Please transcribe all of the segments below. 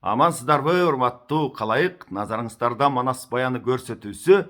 Амансыздарбы, урматтуу калайык, назарыңыздарда Манас баяны көрсөтүүсү.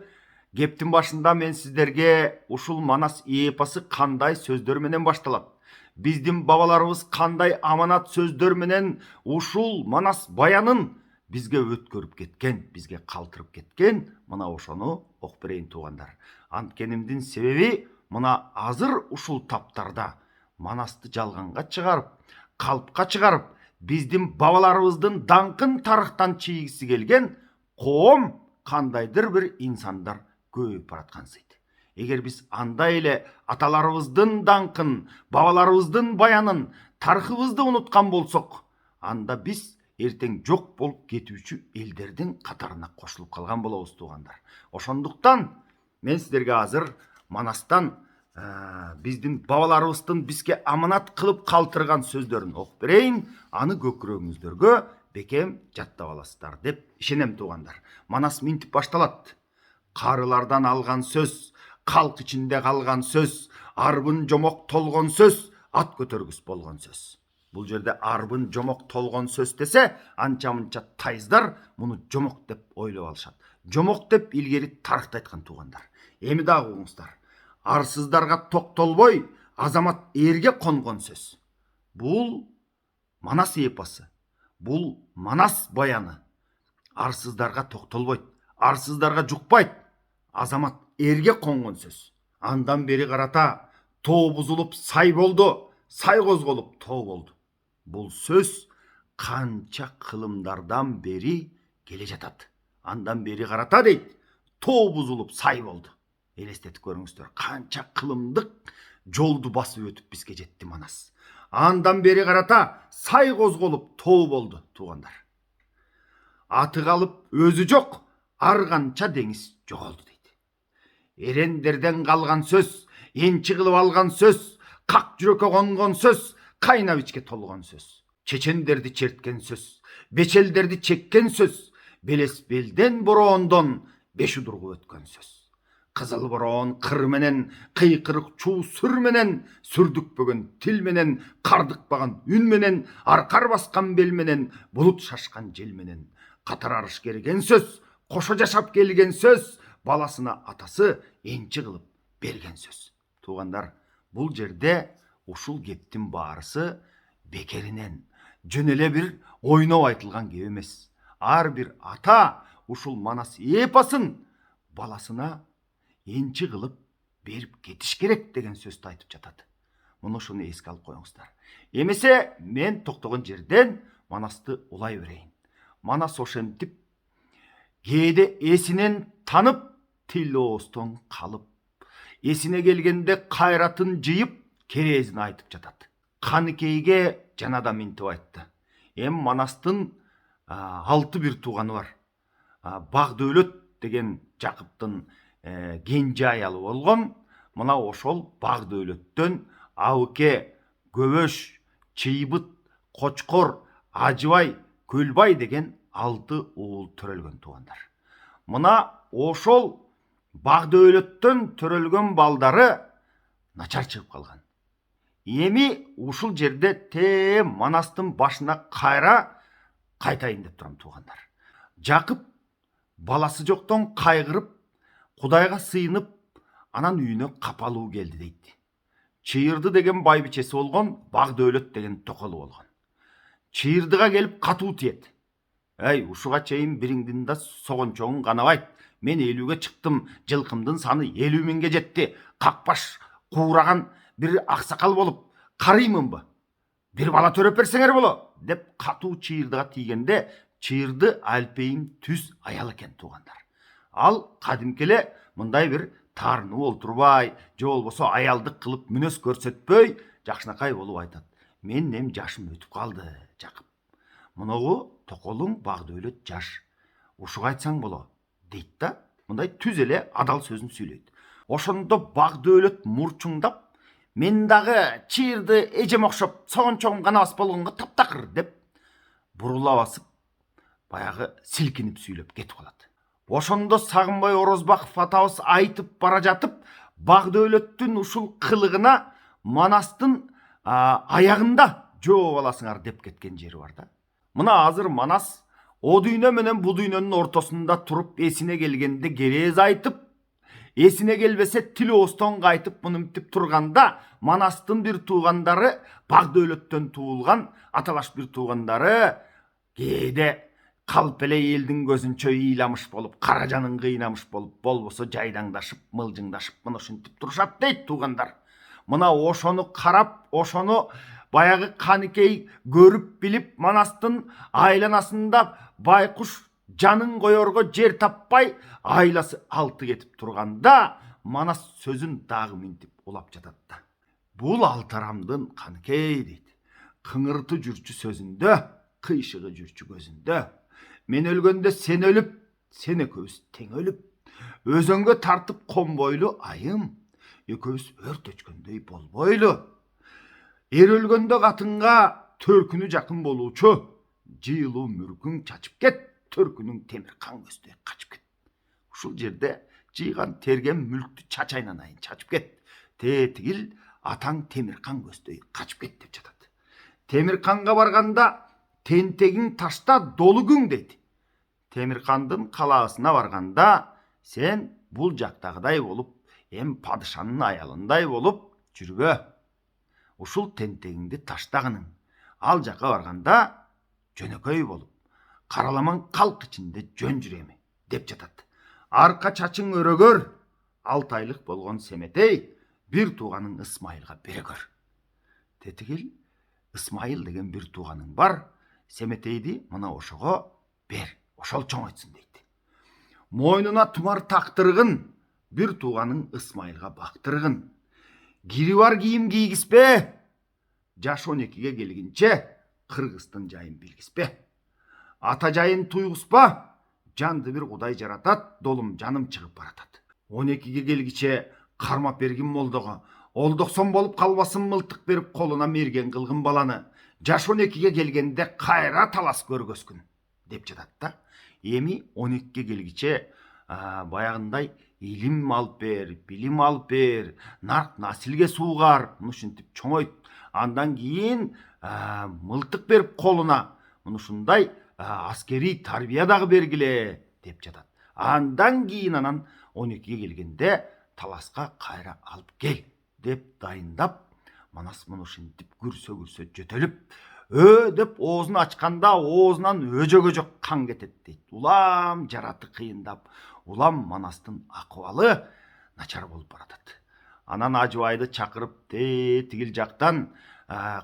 Кептин башында мен сиздерге ушул Манас эпосы кандай сөздөр менен башталат. Биздин бабаларыбыз кандай аманат сөздөр менен ушул Манас баянын бизге өткөрүп кеткен, бизге калтырып кеткен, мына ошону окуп берейин туугандар. Анткенимдин себеби мына азыр ушул таптарда Манасты жалганга чыгарып, калпка чыгарып, биздин бабаларыбыздын даңкын тарыхтан чийгиси келген коом кандайдыр бир инсандар көбөйүп бараткансыйт. Эгер биз андай эле аталарыбыздын даңкын, бабаларыбыздын баянын, тарыхыбызды унуткан болсок, анда биз эртең жок болуп кетүүчү элдердин катарына кошулуп калган болобуз туугандар. Ошондуктан мен сиздерге азыр Манастан биздин бабаларыбыздын бизге аманат кылып калтырган сөздөрүн окуп берейин, аны көкүрөгүңүздөргө бекем жаттап аласыздар деп ишенем туугандар. Манас минтип башталат. Карылардан алган сөз, калк ичинде калган сөз, арбын жомок толгон сөз, ат көтөргүс болгон сөз. Бул жерде арбын жомок толгон сөз десе, анча-мынча тайыздар муну жомок деп ойлоп алышат. Жомок деп илгери тарыхта айткан туугандар. Эми дагы угуңуздар. Арсыздарга токтолбой, азамат эрге конгон сөз. Бул Манас эпосы. Бул Манас баяны. Арсыздарга токтолбойт, арсыздарга жукпайт, азамат эрге конгон сөз. Андан бери карата тоо бузулуп сай болду, сай козголуп тоо болду. Бул сөз канча кылымдардан бери келе жатат. Андан бери карата дейт, тоо бузулуп сай болду. Элестетип көрүңүздөр, канча кылымдык жолду басып өтүп бизге жетти Манас. Андан бери карата сай козголуп тоо болду туугандар. Аты калып өзү жок, ар канча деңиз жоголду дейт. Эрендерден калган сөз, энчи кылып алган сөз, как жүрөккө конгон сөз, кайнап ичке толгон сөз. Чечендерди черткен сөз, бечелдерди чеккен сөз, белес белден бороондон беш удургу өткөн сөз. Кызыл бороон кыр менен, кыйкырык чуу сүр менен, сүрдүкпөгөн тил менен, кардыкпаган үн менен, аркар баскан бел менен, булут шашкан жел менен, катар арыш келген сөз, кошо жашап келген сөз, баласына атасы энчи кылып берген сөз. Туугандар, бул жерде ушул кептин баарысы бекеринен, жөн эле бир ойноп айтылган кеп эмес. Ар бир ата ушул Манас эпосын баласына энчи кылып берип кетиш керек деген сөздү айтып жатат. Муну ушуну эске алып коюңуздар. Эмесе мен токтогон жерден Манасты улай берейин. Манас ошентип кээде эсинен танып, тил оостон калып, эсине келгенде кайратын жыйып, керезин айтып жатат. Каныкейге жанада минтип айтты. Манастын 6 бир тууганы бар. Багдөөлөт деген Жакыптын кенже аялы болгон. Мына ошол Багдөөлөттөн Абыке, Көбөш, Чыйбыт, Кочкор, Ажыбай, Көлбай деген 6 уул төрөлгөн туугандар. Мына ошол Багдөөлөттөн төрөлгөн балдары начар чыгып калган. Эми ушул жерде Манастын башына кайтайын деп турам туугандар. Жакып баласы жоктон кайгырып, Кудайга сыйынып, анан үйүнө капалуу келди дейт. Чыйырды деген байбичеси болгон, Багдөөлөт деген токолу болгон. Чыйырдыга келип катуу тиет. Ушуга чейин бириңдин да согончоңун канабайт. Мен 50-ге чыктым, жылкымдын саны 50 миңге жетти. Какпаш куураган бир аксакал болуп карыймынбы? Бир бала төрөп берсеңер боло, деп катуу чыйырдыга тийгенде, чыйырды алпейим түз аял экен туугандар. Ал кадимкеле мындай бир таарынып олтурбай, же болбосо аялдык кылып мүнөз көрсөтпөй, жакшынакай болуп айтат. Менин жашым өтүп калды, Жакып. Муногу токолуң Багдөөлөт жаш. Ушуга айтсаң боло, дейт да, мындай түз эле адал сөзүн сүйлөйт. Ошондо Багдөөлөт мурчуңдап, мен дагы чыйырды эжем окшоп, согончогум канабас болгонго таптакыр деп бурула басып, баягы силкинип сүйлөп кетип калат. Ошондо Сагынбай Орозбаков атабыз айтып бара жатып, Багдөөлөттүн ушул кылыгына Манастын аягында жооп аласыңар деп кеткен жери бар да. Мына азыр Манас O dүйnө менен бу дүйнөнүн ортосунда туруп эсине келгенде керез айтып, эсине келбесе тил оостон кайтып мынтип турганда Манастын бир туугандары, баг дөөлөттөн туулган аталаш бир туугандары кээде калп эле элдин көзүнчө ыйламыш болуп, кара жанын кыйнамыш болуп, болбосо жайдаңдашып, мылжыңдашып мына ушинтип турушат дейт туугандар. Мына ошону карап, ошону баягы Каныкей көрүп билип, Манастын айланасында байкуш жанын коерго жер таппай, айласы алты кетип турганда, Манас сөзүн дагы минтип улап жатат да. Бул алтарамдын Каныкей дейт. Кыңырты жүрчү сөзүндө, кыйшыгы жүрчү көзүндө. Мен өлгөндө сен өлүп, сен экөөбүз тең өлүп, өзөнгө тартып конбойлу айым, экөөбүз өрт өчкөндөй болбойлу. Эр өлгөндө катынга төркүнү жакын болуучу, жыйлуу мүркүң чачып кет, төркүнүң темир кан көздөй качып кет. Ушул жерде жыйган терген мүлктү чачайнанайын чачып кет. Тетигил атаң темир кан көздөй качып кет деп жатат. Темир канга барганда тентегиң ташта долу күң дейт. Темир кандын калаасына барганда сен бул жактагыдай болуп, эм падышанын аялындай болуп жүрбө. Ушул тентегиңди таштагының. Ал жака барганда жөнөкөй болуп, караламан калк ичинде жөн жүрөмү деп жатат. Арка чачың өрөгөр, 6 айлык болгон Семетей бир тууганын Ысмайылга бере көр. Тетигил Ысмайыл деген бир тууганың бар, Семетейди мына ошого бер, ошол чоңойтсун дейт. Мойнуна тумар тактыргын, бир тууганың Ысмайылга бактыргын. Кири бар кийим кийгиспе, жаш 12-ге келгинче Кыргыздын жайын билгиспе. Ата жайын туйгуспа, жанды бир Кудай жаратат, долум жаным чыгып баратат. 12-ге келгиче кармап берген молдого, олдоксон болуп калбасын мылтык берип колуна мерген кылгын баланы, жаш 12-ге келгенде кайра талас көргөскүн деп жатат да. Эми 12-ге келгиче баягындай илим алып бер, билим алып бер, нарк насилге суугар, ушинтип чоңойт. Андан кийин мылтык берип колуна, ушундай аскери тарбия дагы бергиле деп жатат. Андан кийин анан 12-ге келгенде таласка кайра алып кел деп дайындап, Манас ушинтип күрсө жөтөлүп, деп оозун ачканда оозунан өжө-көжөк кан кетет дейт. Улам жараты кыйындап, улам Манастын акыбалы начар болуп баратат. Анан Ажыбайды чакырып, тигил жактан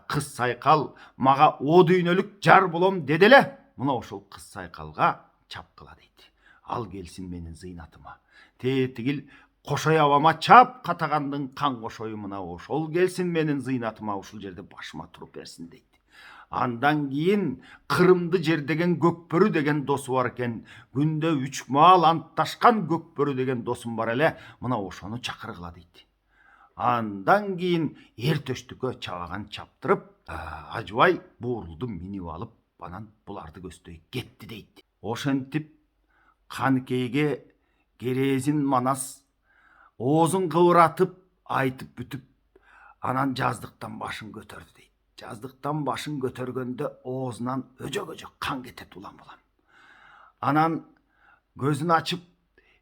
кыз сайкал мага о дүйнөлүк жар болом деди эле. Мына ошол кыз сайкалга чапкыла дейт. Ал келсин менин зыйнатыма. Тигил кошой абама чап, катагандын кан кошою мына ошол келсин менин зыйнатыма, ушул жерде башыма туруп берсин дейт. Андан кийин Кырымды жердеген Көкбөрү деген досу бар экен. Күндө 3 маал антташкан Көкбөрү деген досум бар эле, мына ошону чакыргыла дейт. Андан кийин эр төштүккө чабаган чаптырып, Ажыбай буурулду минип алып, анан буларды көздөй кетти дейт. Ошентип Каныкейге керезин Манас оозун кыбыратып айтып бүтүп, анан жаздыктан башын көтөрдү дейт. Жаздыктан башын көтөргөндө оозунан өжө-көжөк кан кетет улам-улам. Анан көзүн ачып,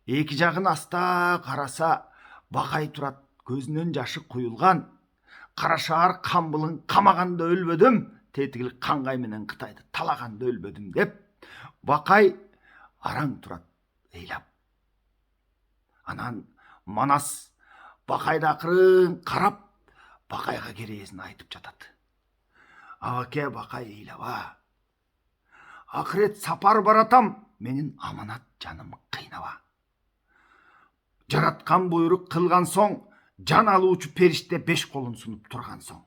эки жагын аста караса, Бакай турат, көзүнөн жашы куюлган. Карашаар камбылын камаганда өлбөдүм, тетигил кангай менен Кытайды талаганда өлбөдүм деп, Бакай араң турат ыйлап. Анан Манас Бакайды акырын карап, Бакайга керезин айтып жатат. Абаке, Бакай ыйлаба. Акырет сапар баратам, менин аманат жаным кыйнаба. Жараткан буйрук кылган соң, жан алуучу периште 5 колун сунуп турган соң.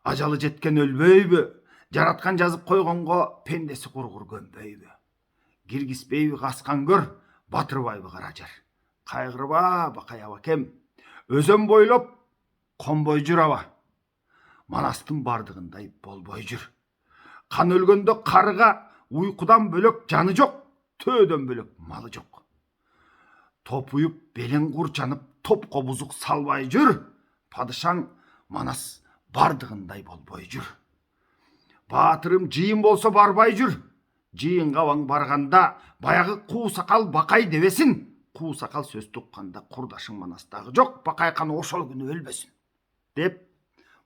Ажалы жеткен өлбөйбү, жараткан жазып койгонго пендеси кургур көнбөйбү. Киргизбейби каскан көр, батырбайбы каражар. Кайгырба, Бакай абакем, өзөн бойлоп конбой жүр аба. Манастын бардыгындай болбой жүр. Кан өлгөндө карыга уйкудан бөлөк жаны жок, төөдөн бөлөк малы жок. Топуюп белең курчанып, топко бузук салбай жүр. Падышаң Манас бардыгындай болбой жүр. Баатырым жыйын болсо барбай жүр. жиынға барғанда баяғы қу сақал бақай дебесін. Қу сақал сөз тұққанда құрдашың Манастағы жоқ, Бақайқан ошол күні өлбесін деп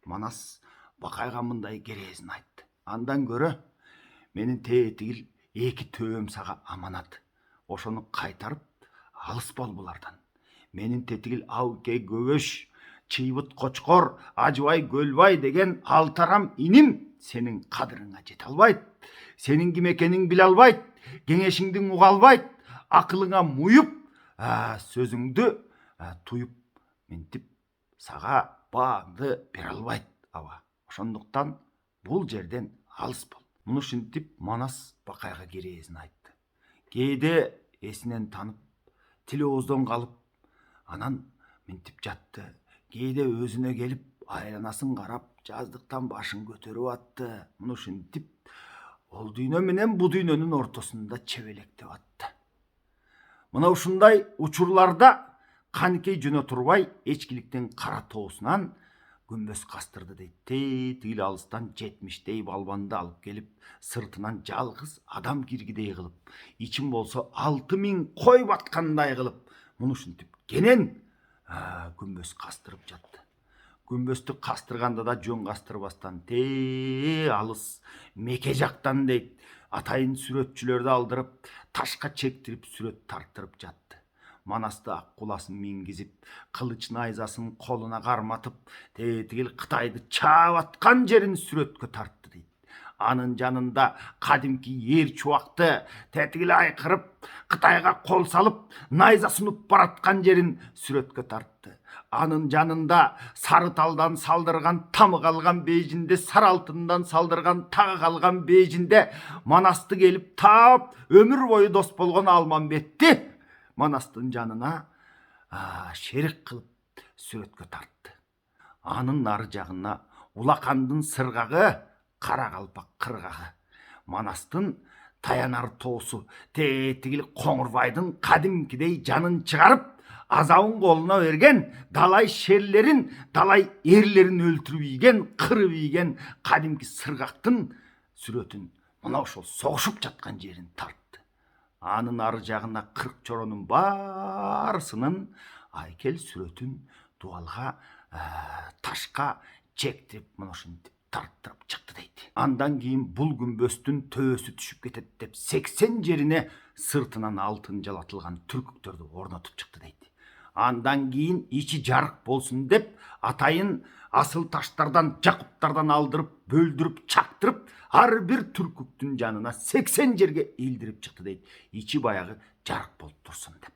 Манас Бақайға мындай керезін айтты. Андан көрі менің тетігіл екі төбем саға аманат. Ошоны қайтарып алыс бол бұлардан. Менің тетігіл ауке гөвөш, чыйбыт қочқор, ажыбай көлбай деген алтарам иним сенің қадырыңа жете албайт. Сенің ким екенің біле албайт, кеңешіңдің уга албайт, акылыңа муюп, сөзіңді туюп ментип саға бааңды бере албайт. Ошондуктан бул жерден алыс бол. Муну ушинтип Манас Бакайга керезин айтты. Кээде эсинен танып, тили ооздон калып, анан ментип жатты. Кээде өзүнө келип, айланасын карап, жаздыктан башын көтөрүп атты. Муну ушинтип ол дүйнө менен бу дүйнөнүн ортосунда чебелектеп атты. Мына ушундай учурларда Каникей жөнө турбай эчкиликтин кара тоосунан күмбөз кастырды дейт. Тигил алыстан 70дей балбанды алып келип, сыртынан жалгыз адам киргидей кылып, ичин болсо 6000 кой баткандай кылып, муну ушинтип кенен күмбөз кастырып жатты. Күмбөздү кастырганда да жөн кастырбастан алыс Меке жактан дейт, атайын сүрөтчүлөрдү алдырып, ташка чектирип сүрөт тарттырып жатты. Манасты ак куласын мингизип, кылыч найзасын колуна карматып, тетигил Кытайды чаап аткан жерин сүрөткө тартты дейт. Анын жанында кадимки эр чубакты тетигил айкырып, Кытайга кол салып, найза сунуп бараткан жерин сүрөткө тартты. Анын жанында сары талдан салдырган тамы калган бейжинде, сары алтындан салдырган тагы калган бейжинде Манасты келип таап, өмүр бою дос болгон Алмамбетти Манастын жанына шерик кылып сүрөткө тартты. Анын нары жагына Улакандын сыргагы, Кара Калпак кыргагы, Манастын таянар тоосу, тетигил Коңурбайдын кадимкидей жанын чыгарып, азабын колуна берген, далай шерлерин, далай эрлерин өлтүрүп ийген, кырып ийген кадимки сыргактын сүрөтүн мына ошол согушуп жаткан жерин тартты. Анын ары жагына 40 чоронун баарысынын айкел сүрөтүн дуалга, ташка чектирип мына ушинтип тарттырып чыкты дейт. Андан кийин бул күмбөздүн төбөсү түшүп кетет деп 80 жерине сыртынан алтын жалатылган түркүктөрдү орнотуп чыкты дейт. Андан кийин ичи жарык болсун деп атайын асыл таштардан, жакуптардан алдырып, бөлдүрүп, чактырып, ар бир түркүктүн жанына 80 жерге ийилдирип чыкты дейт. Ичи баягы жарык болуп турсун деп.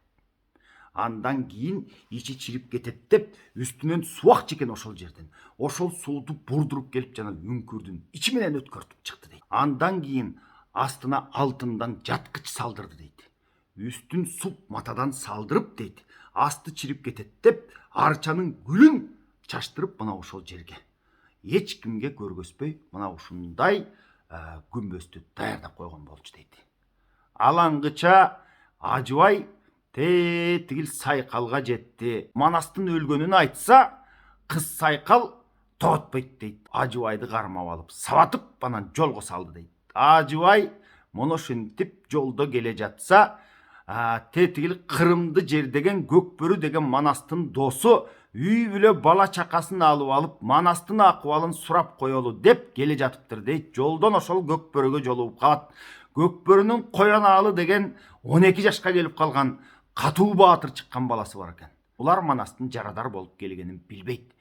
Андан кийин ичи чирип кетет деп, үстүнөн суак чекен ошол жерден. Ошол сууду бурдуруп келип жана үңкүрдүн ичи менен өткөртүп чыкты дейт. Андан кийин астына алтындан жаткыч салдырды дейт. Үстүн суп матадан салдырып дейт. Асты чирип кетет деп, арчанын гүлүн чаштырып мына ошол жерге. Эч кимге көргөзбөй мына ушундай күмбөздү даярдап койгон болчу дейт. Алаңгыча Ажыбай тетигил Сайкалга жетти. Манастын өлгөнүн айтса, кыз Сайкал тоотпойт дейт. Ажыбайды кармап алып, сабатып анан жолго салды дейт. Ажыбай муну ушинтип жолдо келе жатса, тетигил Кырымды жердеген Көкбөрү деген Манастын досу үй бүлө бала чакасын алып, Манастын акыбалын сурап коелу деп келе жатыптыр дейт. Жолдон ошол Көкбөрүгө жолугуп калат. Көкбөрүнүн Кояналы деген 12 жашка келип калган катуу баатыр чыккан баласы бар экен. Улар Манастын жарадар болуп келгенин билбейт.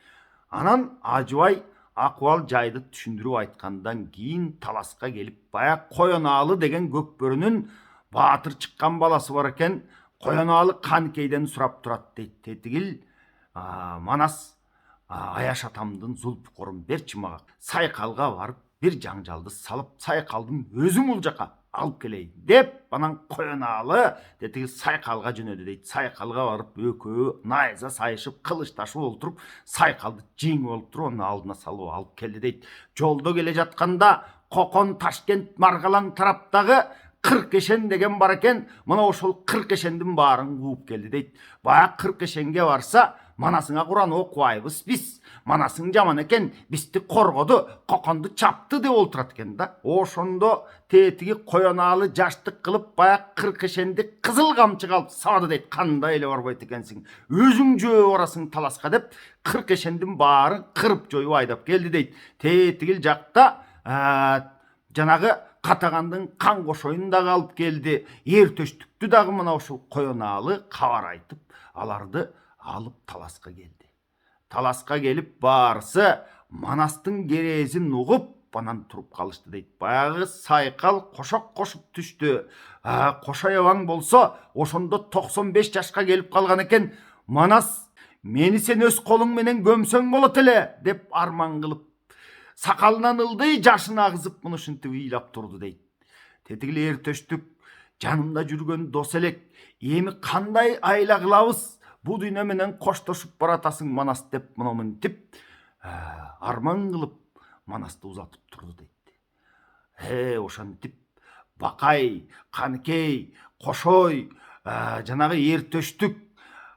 Анан Ажыбай акыбал жайды түшүндүрүп айткандан кийин таласка келип, баяк Кояналы деген Көкбөрүнүн баатыр чыккан баласы бар экен, Кояналы Каникейден сурап турат дейт. Тетигил Манас Аяш атамдын Зулпукорун берчи мага. Сайкалга барып бир жаңжалды салып, Сайкалдын өзүм бул жака алып келейин деп, анан Кояналы тетигил Сайкалга жөнөдү дейт. Сайкалга барып экөө найза сайышып, кылыч ташып олтуруп, Сайкалды жеңип алып туруп, анын алдына салып алып келди дейт. Жолдо келе жатканда Кокон Ташкент Маргалаң тараптагы Кыркешен деген бар экен, мына ошол Кыркешендин баарын кууп келди дейт. Баяк Кыркешенге барса, манасыңа Куран окубайбыз биз. Манасың жаман экен, бизди коргоду, коконду чапты деп олтурат экен да. Ошондо тетиги коёналы жаштык кылып баяк кыркешенди кызыл камчы алып сабады дейт. Кандай эле барбайт экенсиң. Өзүң жөө барасың таласка деп кыркешендин баарын кырып жоюп айдап келди дейт. Тетигил жакта жанагы катагандын кан кошоюн дагы алып келди. Эр төштүктү дагы мына ушул коёналы кабар айтып, аларды алып таласка келди. Таласка келип баарысы Манастын керезин угуп, анан туруп калышты дейт. Баягы сайкал кошок кошуп түштү. Кошоябаң болсо, ошондо 95 жашка келип калган экен. Манас, мени сен өз колуң менен көмсөң болот эле деп арман кылып, сакалынан ылдый жашын агызып, муну ушинтип ыйлап турду дейт. Тетигил эр төштүк, жанымда жүргөн дос элек, эми кандай айла кылабыз? Бу дүйнө менен коштошуп баратасың Манас деп муну мынтип арман кылып Манасты узатып турду дейт. Ошентип Бакай, Каныкей, Кошой, жанагы эр төштүк,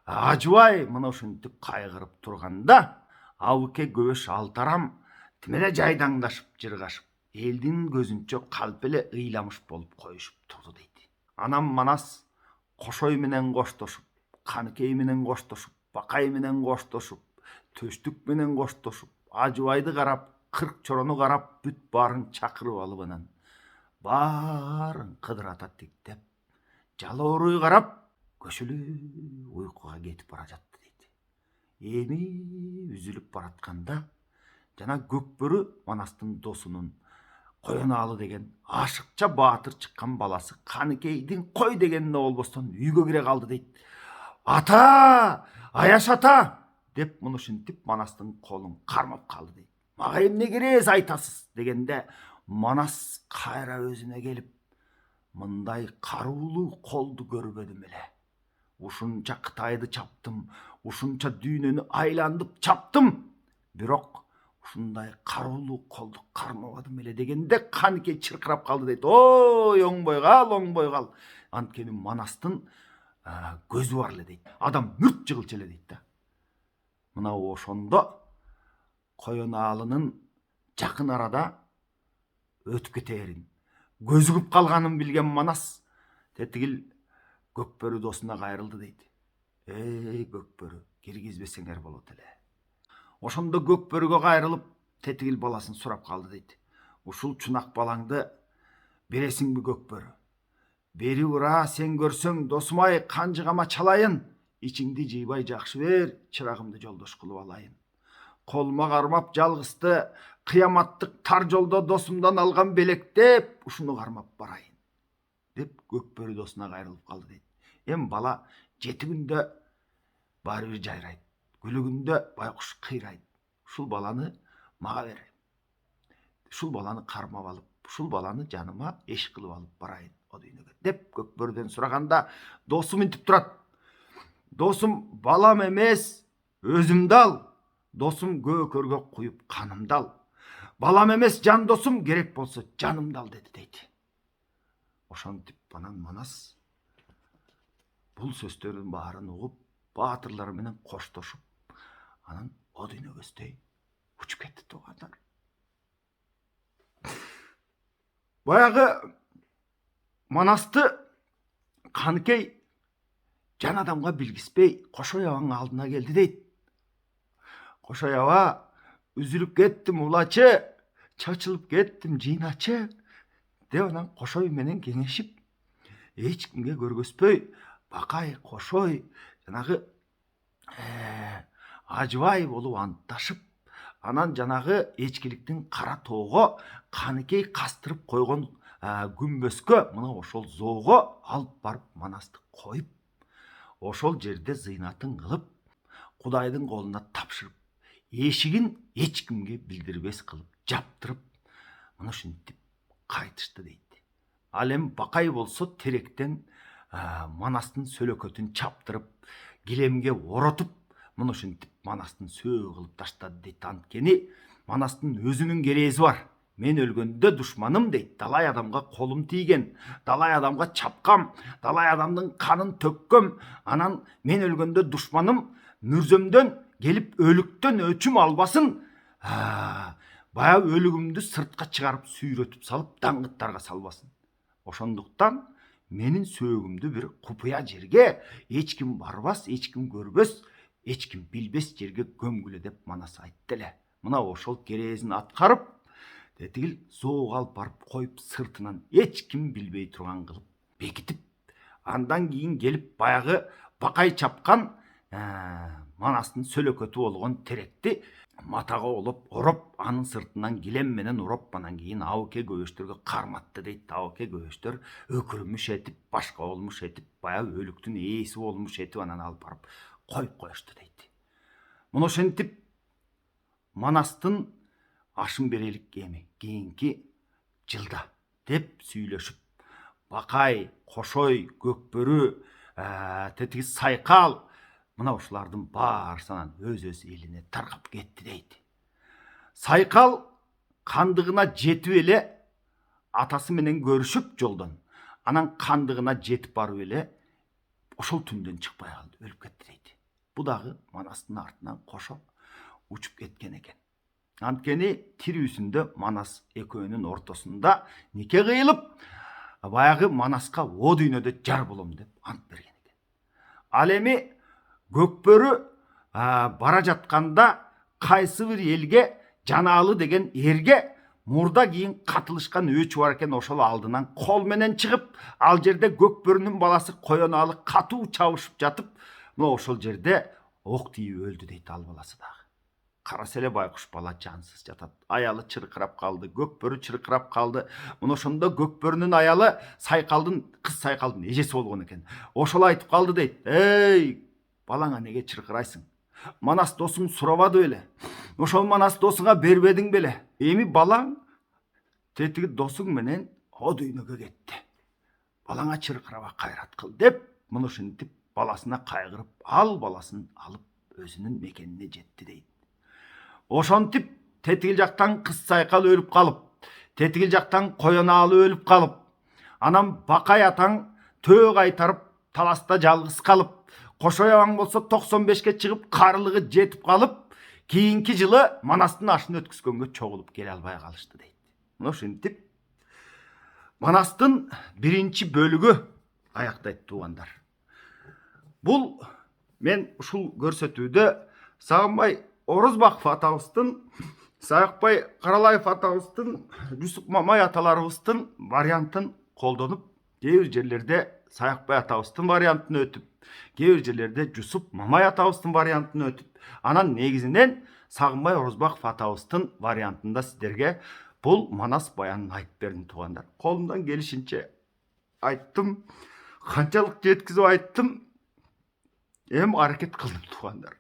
Ажыбай мына ушинтип кайгырып турганда, Абыке Көбөш Алтарам тимеле жайдаңдашып жыргашып, элдин көзүнчө калп эле ыйламыш болуп коюшуп турду дейт. Анан Манас Кошой менен коштошуп, Каныкей менен коштошуп, Бакай менен коштошуп, Төштүк менен коштошуп, Ажыбайды карап, 40 чорону карап, бүт баарын чакырып алып, анан баарын кыдырата тиктеп, жалооруй карап, көчөлүү уйкуга кетип бара жатты дейт. Эми үзүлүп баратканда, жана Көкбөрү Манастын досунун Коёналы деген ашыкча баатыр чыккан баласы Каныкейдин кой дегенине болбостон үйгө кире калды дейт. Ата, Аяш ата деп муну ушинтип Манастын колун кармап калды дейт. Мага эмне керез айтасыз дегенде, Манас кайра өзүнө келип, мындай каруулуу колду көрбөдүм эле. Ушунча Кытайды чаптым, ушунча дүйнөнү айландып чаптым, бирок ушундай каруулуу колду кармабадым эле дегенде, Каныкей чыркырап калды дейт. Ой, оңбой кал. Анткени Манастын көзү бар эле дейт. Адам мүрт жыгылчу эле дейт да. Мына ошондо Коёналынын жакын арада өтүп кетерин, көзүгүп калганын билген Манас тетигил Көкбөрү досуна кайрылды дейт. Көкбөрү, киргизбесеңер болот эле. Ошондо Көкбөрүгө кайрылып, тетигил баласын сурап калды дейт. Ушул чунак балаңды бересиңби Көкбөрү? Бери ура, сен көрсөң, досумай, канжыгама чалайын. Ичиңди жыйбай жакшы бер, чырагымды жолдош кылып алайын. Колума кармап жалгызды, кыяматтык тар жолдо досумдан алган белектеп, ушуну кармап барайын. Деп Көкбөрү досуна кайрылып калды дейт. Эми бала 7 күндө баары бир жайрайт, күлүгүндө байкуш кыйрайт. Ушул баланы мага бер. Ушул баланы кармап алып, ушул баланы жаныма эш кылып алып барайын о дүйнөгө деп Көкбөрүдөн сураганда, досу мынтип турат. Досум балам эмес, өзүмдү ал. Досум көкөргө куюп канымды ал. Балам эмес, жан досум, керек болсо жанымды ал деди дейт. Ошентип анан Манас бул сөздөрдүн баарын угуп, баатырлар менен коштошуп, анан о дүйнөгө өстөй учуп кетти туугандар. Баягы Манасты Каныкей жан адамга билгиспей Кошоябанын алдына келди дейт. Кошояба, үзүлүп кеттим улачы, чачылып кеттим жыйначы деп анан Кошой менен кеңешип, эч кимге көргөзбөй, Бакай, Кошой, жанагы Ажыбай болуп антташып, анан жанагы эчкиликтин кара тоого Каныкей кастырып койгон күмбөскө, мына ошол зоого алып барып Манасты коюп, ошол жерде зыйнатын кылып, Кудайдын колуна тапшырып, эшигин эч кимге билдирбес кылып жаптырып, мына ушинтип кайтышты дейт. Ал эми Бакай болсо теректен Манастын сөлөкөтүн чаптырып, килемге оротуп, мына ушинтип Манастын сөөг кылып таштады дейт. Анткени Манастын өзүнүн керези бар. Мен өлгөндө душманым дейт. Далай адамга колум тийген, далай адамга чапкам, далай адамдын канын төккөм. Анан мен өлгөндө душманым Мүрзөмдөн келип өлүктөн өчүм албасын. Баягы өлүгүмдү сыртка чыгарып сүйрөтүп салып даңгыттарга салбасын. Ошондуктан менин сөөгүмдү бир купуя жерге, эч ким барбас, эч ким көрбөс, эч ким билбес жерге көмгүлө деп Манас айтты эле. Мына ошол керезин аткарып, тетигил зоого алып барып коюп, сыртынан эч ким билбей турган кылып бекитип, андан кийин келип баягы бакай чапкан Манастын сөлөкөтү болгон теректи матага ороп, анын сыртынан килем менен уроп, анан кийин абыке көбөштөргө карматты дейт. Абыке көбөштөр өкүрүмүш этип, башка болмуш этип, баягы өлүктүн ээси болмуш этип анан алып барып коюп коюшту дейт. Мына ошентип Манастын ашын берелик эми кийинки жылда деп сүйлөшүп, Бакай, Кошой, Көкбөрү, тетиги Сайкал, мына ушулардын баарысынан өз элине таркап кетти дейт. Сайкал кандыгына жетип эле атасы менен көрүшүп жолдон, анан кандыгына жетип барып эле ошол түндөн чыкпай калды, өлүп кетти дейт. Бу дагы Манастын артынан кошо учуп кеткен экен. Анткени тирүүсүндө Манас экөөнүн ортосунда нике кыйылып, баягы Манаска о дүйнөдө жар болом деп ант берген экен. Ал эми Көкбөрү бара жатканда кайсы бир элге, Жанаалы деген эрге мурда кийин катылышкан өчү бар экен. Ошол алдынан кол менен чыгып, ал жерде Көкбөрүнүн баласы Коёнаалы катуу чабышып жатып, мына ошол жерде ок тийип өлдү дейт ал баласы дагы. Караса эле байкуш бала жансыз жатат. Аялы чыркырап калды, Көкбөрү чыркырап калды. Мына ошондо Көкбөрүнүн аялы кыз Сайкалдын эжеси болгон экен. Ошол айтып калды дейт. Эй, балаңа неге чыркырайсың? Манас досуң сурабады беле? Ошол Манас досуңа бербедиң беле? Эми балаң тетиги досуң менен о дүйнөгө кетти. Балаңа чыркырабак кайрат кыл деп, мына ушинтип баласына кайгырып, ал баласын алып өзүнүн мекенине жетти дейт. Ошентип тетигил жактан кыз Сайкал өлүп калып, тетигил жактан Коёнаалы өлүп калып, анан Бакай атаң төө кайтарып таласта жалгыз калып, Кошой абаң болсо 95ке чыгып карылыгы жетип калып, кийинки жылы Манастын ашын өткүзгөнгө чогулуп келе албай калышты дейт. Мына ушинтип Манастын биринчи бөлүгү аяктайт туугандар. Бул мен ушул көрсөтүүдө Сагынбай Орозбаков атабыздын, Саякбай Каралаев атабыздын, Жусуп Мамай аталарыбыздын вариантын колдонуп, кээ бир жерлерде Саякбай атабыздын вариантын өтүп, кээ бир жерлерде Жусуп Мамай атабыздын вариантын өтүп, анан негизинен Сагынбай Орозбаков атабыздын вариантында сиздерге бул Манас баянын айтып бердим туугандар. Колумдан келишинче айттым, канчалык жеткизип айттым, эми аракет кылдым туугандар.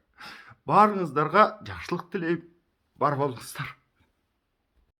Баарыңыздарга жакшылык тилейм. Бар болуңуздар.